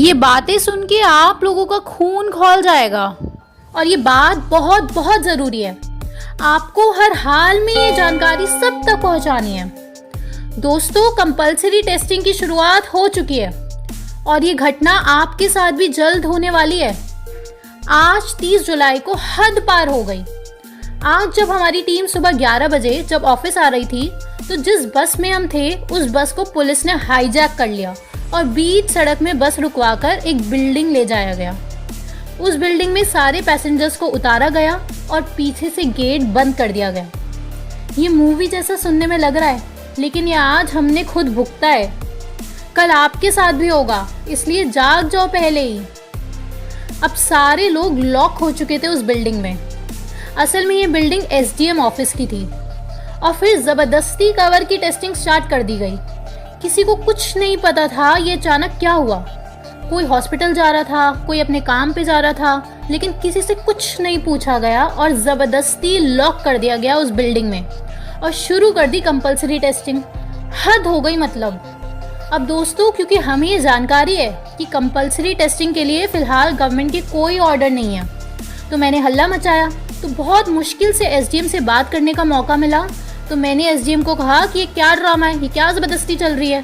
ये बातें सुन के आप लोगों का खून खौल जाएगा और ये बात बहुत बहुत ज़रूरी है। आपको हर हाल में ये जानकारी सब तक पहुंचानी है। दोस्तों, कंपल्सरी टेस्टिंग की शुरुआत हो चुकी है और ये घटना आपके साथ भी जल्द होने वाली है। आज 30 जुलाई को हद पार हो गई। आज जब हमारी टीम सुबह 11 बजे जब ऑफिस आ रही थी तो जिस बस में हम थे उस बस को पुलिस ने हाईजैक कर लिया और बीच सड़क में बस रुकवाकर एक बिल्डिंग ले जाया गया। उस बिल्डिंग में सारे पैसेंजर्स को उतारा गया और पीछे से गेट बंद कर दिया गया। ये मूवी जैसा सुनने में लग रहा है, लेकिन ये आज हमने खुद भुगता है। कल आपके साथ भी होगा, इसलिए जाग जाओ पहले ही। अब सारे लोग लॉक हो चुके थे उस बिल्डिंग में। असल में ये बिल्डिंग एसडीएम ऑफिस की थी और फिर जबरदस्ती कवर की टेस्टिंग स्टार्ट कर दी गई। किसी को कुछ नहीं पता था ये अचानक क्या हुआ। कोई हॉस्पिटल जा रहा था, कोई अपने काम पे जा रहा था, लेकिन किसी से कुछ नहीं पूछा गया और जबरदस्ती लॉक कर दिया गया उस बिल्डिंग में और शुरू कर दी कंपलसरी टेस्टिंग। हद हो गई मतलब। अब दोस्तों, क्योंकि हमें ये जानकारी है कि कंपलसरी टेस्टिंग के लिए फिलहाल गवर्नमेंट की कोई ऑर्डर नहीं है, तो मैंने हल्ला मचाया। तो बहुत मुश्किल से एसडीएम से बात करने का मौका मिला। तो मैंने एसडीएम को कहा कि ये क्या ड्रामा है, ये क्या ज़बरदस्ती चल रही है।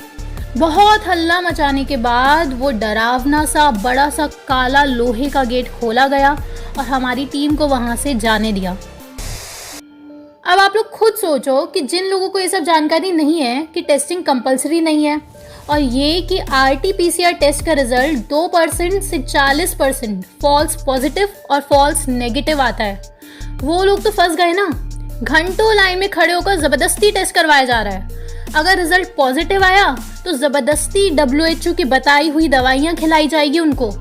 बहुत हल्ला मचाने के बाद वो डरावना सा बड़ा सा काला लोहे का गेट खोला गया और हमारी टीम को वहाँ से जाने दिया। अब आप लोग खुद सोचो कि जिन लोगों को ये सब जानकारी नहीं है कि टेस्टिंग कंपलसरी नहीं है और ये कि आरटी-पीसीआर टेस्ट का रिजल्ट 2% से 40% फॉल्स पॉजिटिव और फॉल्स नेगेटिव आता है, वो लोग तो फंस गए ना। घंटों लाइन में खड़े होकर ज़बरदस्ती टेस्ट करवाया जा रहा है। अगर रिजल्ट पॉजिटिव आया तो ज़बरदस्ती WHO की बताई हुई दवाइयाँ खिलाई जाएगी उनको,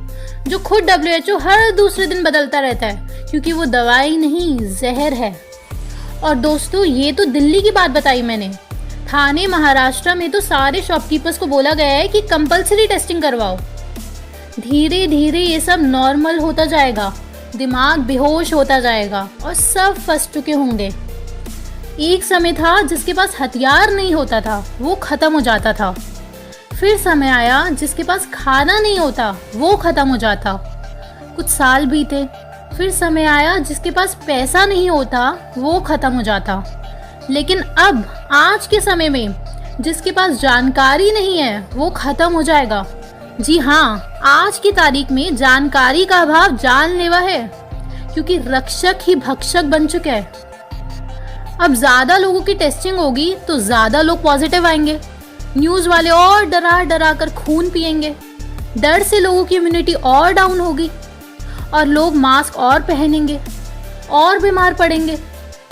जो खुद WHO हर दूसरे दिन बदलता रहता है, क्योंकि वो दवाई नहीं जहर है। और दोस्तों, ये तो दिल्ली की बात बताई मैंने। थाने महाराष्ट्र में तो सारे शॉपकीपर्स को बोला गया है कि कंपलसरी टेस्टिंग करवाओ। धीरे धीरे ये सब नॉर्मल होता जाएगा, दिमाग बेहोश होता जाएगा और सब फंस चुके होंगे। एक समय था जिसके पास हथियार नहीं होता था, वो खत्म हो जाता था। फिर समय आया जिसके पास खाना नहीं होता, वो खत्म हो जाता। कुछ साल बीते, फिर समय आया जिसके पास पैसा नहीं होता, वो खत्म हो जाता। लेकिन अब आज के समय में जिसके पास जानकारी नहीं है, वो खत्म हो जाएगा। जी हाँ, आज की तारीख में जानकारी का अभाव जानलेवा है, क्योंकि रक्षक ही भक्षक बन चुका है। अब ज्यादा लोगों की टेस्टिंग होगी तो ज्यादा लोग पॉजिटिव आएंगे। न्यूज वाले और डरा डरा कर खून पिएंगे। डर से लोगों की इम्यूनिटी और डाउन होगी और लोग मास्क और पहनेंगे और बीमार पड़ेंगे।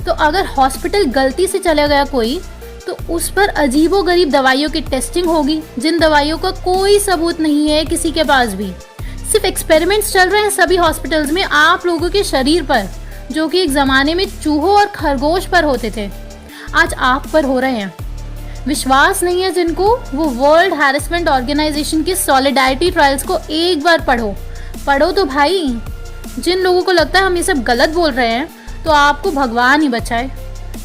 तो अगर हॉस्पिटल गलती से चला गया कोई, तो उस पर अजीबोगरीब दवाइयों की टेस्टिंग होगी, जिन दवाइयों का कोई सबूत नहीं है किसी के पास भी। सिर्फ एक्सपेरिमेंट्स चल रहे हैं सभी हॉस्पिटल्स में आप लोगों के शरीर पर, जो कि एक ज़माने में चूहों और खरगोश पर होते थे, आज आप पर हो रहे हैं। विश्वास नहीं है जिनको, वो वर्ल्ड हैरेसमेंट ऑर्गेनाइजेशन की सॉलिडारिटी ट्रायल्स को एक बार पढ़ो तो भाई। जिन लोगों को लगता है हम ये सब गलत बोल रहे हैं, तो आपको भगवान ही बचाए।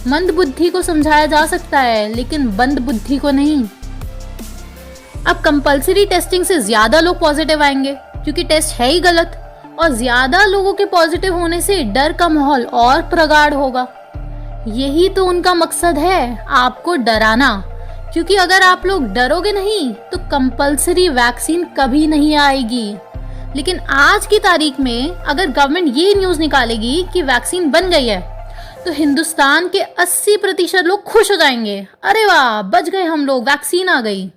मंद बुद्धि को समझाया जा सकता है, लेकिन बंद बुद्धि को नहीं। अब कंपलसरी टेस्टिंग से ज़्यादा लोग पॉजिटिव आएंगे, क्योंकि टेस्ट है ही गलत, और ज्यादा लोगों के पॉजिटिव होने से डर का माहौल और प्रगाढ़ होगा। यही तो उनका मकसद है, आपको डराना। क्योंकि अगर आप लोग डरोगे नहीं तो कंपलसरी वैक्सीन कभी नहीं आएगी। लेकिन आज की तारीख में अगर गवर्नमेंट ये न्यूज़ निकालेगी कि वैक्सीन बन गई है, तो हिंदुस्तान के 80% लोग खुश हो जाएंगे। अरे वाह, बच गए हम लोग, वैक्सीन आ गई।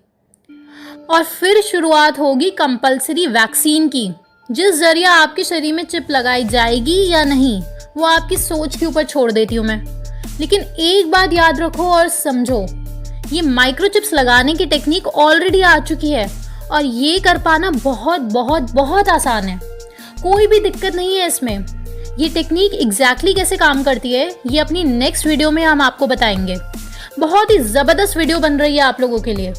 और फिर शुरुआत होगी कंपलसरी वैक्सीन की, जिस जरिए आपके शरीर में चिप लगाई जाएगी या नहीं, वो आपकी सोच के ऊपर छोड़ देती हूँ मैं। लेकिन एक बात याद रखो और समझो, ये माइक्रोचिप्स लगाने की टेक्निक ऑलरेडी आ चुकी है और ये कर पाना बहुत बहुत बहुत आसान है। कोई भी दिक्कत नहीं है इसमें। ये टेक्निक एग्जैक्टली कैसे काम करती है, ये अपनी नेक्स्ट वीडियो में हम आपको बताएंगे। बहुत ही ज़बरदस्त वीडियो बन रही है आप लोगों के लिए।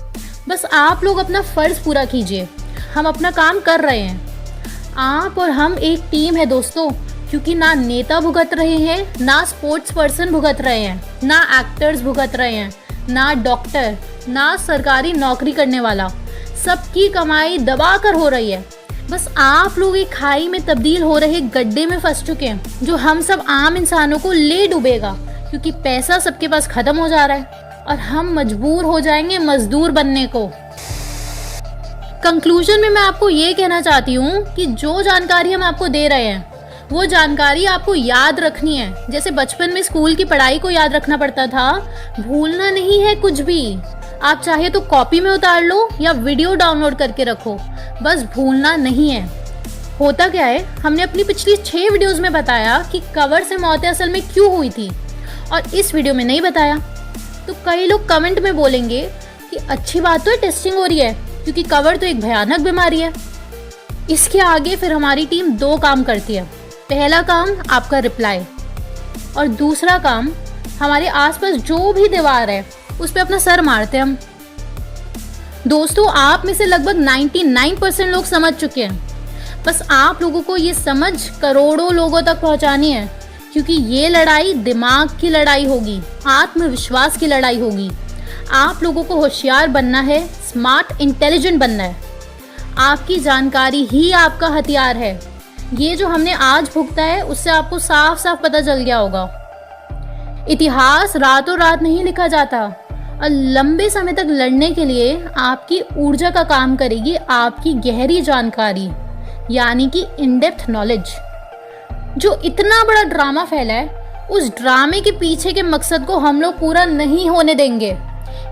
बस आप लोग अपना फ़र्ज़ पूरा कीजिए। हम अपना काम कर रहे हैं। आप और हम एक टीम है दोस्तों, क्योंकि ना नेता भुगत रहे हैं, ना स्पोर्ट्स पर्सन भुगत रहे हैं, ना एक्टर्स भुगत रहे हैं, ना डॉक्टर, ना सरकारी नौकरी करने वाला। सबकी कमाई दबा कर हो रही है बस आप लोग एक खाई में तब्दील हो रहे गड्ढे में फंस चुके हैं, जो हम सब आम इंसानों को ले डूबेगा, क्योंकि पैसा सबके पास खत्म हो जा रहा है और हम मजबूर हो जाएंगे मजदूर बनने को। कंक्लूजन में मैं आपको ये कहना चाहती हूँ कि जो जानकारी हम आपको दे रहे हैं वो जानकारी आपको याद रखनी है। जैसे बचपन में स्कूल की पढ़ाई को याद रखना पड़ता था, भूलना नहीं है कुछ भी। आप चाहे तो कॉपी में उतार लो या वीडियो डाउनलोड करके रखो, बस भूलना नहीं है। होता क्या है, हमने अपनी पिछली 6 वीडियोस में बताया कि कवर से मौतें असल में क्यों हुई थी, और इस वीडियो में नहीं बताया। तो कई लोग कमेंट में बोलेंगे कि अच्छी बात तो है टेस्टिंग हो रही है, क्योंकि कवर तो एक भयानक बीमारी है। इसके आगे फिर हमारी टीम 2 काम करती है। पहला काम आपका रिप्लाई, और दूसरा काम हमारे आसपास जो भी दीवार है उस पर अपना सर मारते हैं हम। दोस्तों, आप में से लगभग 99% लोग समझ चुके हैं। बस आप लोगों को ये समझ करोड़ों लोगों तक पहुंचानी है, क्योंकि ये लड़ाई दिमाग की लड़ाई होगी, आत्मविश्वास की लड़ाई होगी। आप लोगों को होशियार बनना है, स्मार्ट इंटेलिजेंट बनना है। आपकी जानकारी ही आपका हथियार है। ये जो हमने आज भुगता है उससे आपको साफ साफ पता चल गया होगा। इतिहास रातों रात नहीं लिखा जाता, और लंबे समय तक लड़ने के लिए आपकी ऊर्जा का काम करेगी आपकी गहरी जानकारी, यानी कि इन डेप्थ नॉलेज। जो इतना बड़ा ड्रामा फैला है, उस ड्रामे के पीछे के मकसद को हम लोग पूरा नहीं होने देंगे।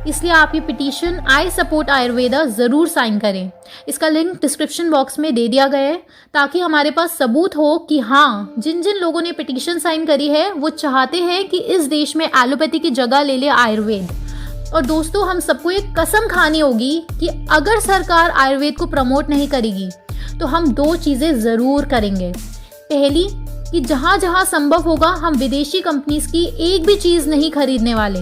इसलिए आप ये पिटीशन आई सपोर्ट आयुर्वेदा ज़रूर साइन करें। इसका लिंक डिस्क्रिप्शन बॉक्स में दे दिया गया है, ताकि हमारे पास सबूत हो कि हाँ, जिन जिन लोगों ने पिटीशन साइन करी है वो चाहते हैं कि इस देश में एलोपैथी की जगह ले ले आयुर्वेद। और दोस्तों, हम सबको एक कसम खानी होगी कि अगर सरकार आयुर्वेद को प्रमोट नहीं करेगी तो हम 2 चीज़ें ज़रूर करेंगे। पहली, कि जहाँ जहाँ संभव होगा हम विदेशी कंपनीज की एक भी चीज़ नहीं खरीदने वाले।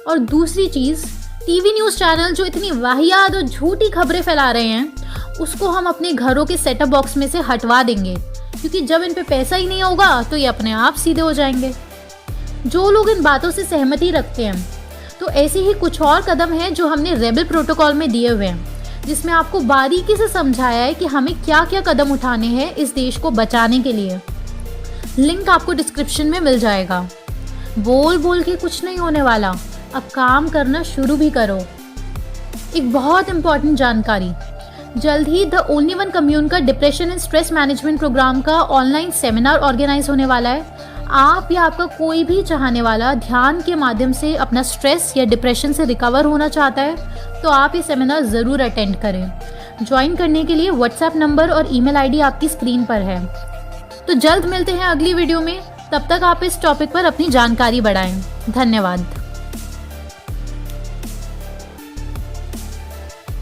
और दूसरी चीज़, टीवी न्यूज़ चैनल जो इतनी वाहियात और झूठी खबरें फैला रहे हैं उसको हम अपने घरों के सेटअप बॉक्स में से हटवा देंगे, क्योंकि जब इन पे पैसा ही नहीं होगा तो ये अपने आप सीधे हो जाएंगे। जो लोग इन बातों से सहमति रखते हैं, तो ऐसे ही कुछ और कदम हैं जो हमने रेबल प्रोटोकॉल में दिए हुए हैं, जिसमें आपको बारीकी से समझाया है कि हमें क्या क्या कदम उठाने हैं इस देश को बचाने के लिए। लिंक आपको डिस्क्रिप्शन में मिल जाएगा। बोल बोल के कुछ नहीं होने वाला, अब काम करना शुरू भी करो। एक बहुत इंपॉर्टेंट जानकारी, जल्द ही द ओनली वन कम्यून का depression and stress management program का ऑनलाइन सेमिनार ऑर्गेनाइज होने वाला है। आप या आपका कोई भी चाहने वाला ध्यान के माध्यम से अपना स्ट्रेस या डिप्रेशन से रिकवर होना चाहता है, तो आप ये सेमिनार ज़रूर अटेंड करें। ज्वाइन करने के लिए व्हाट्सएप नंबर और ईमेल आईडी आपकी स्क्रीन पर है। तो जल्द मिलते हैं अगली वीडियो में। तब तक आप इस टॉपिक पर अपनी जानकारी बढ़ाएं। धन्यवाद।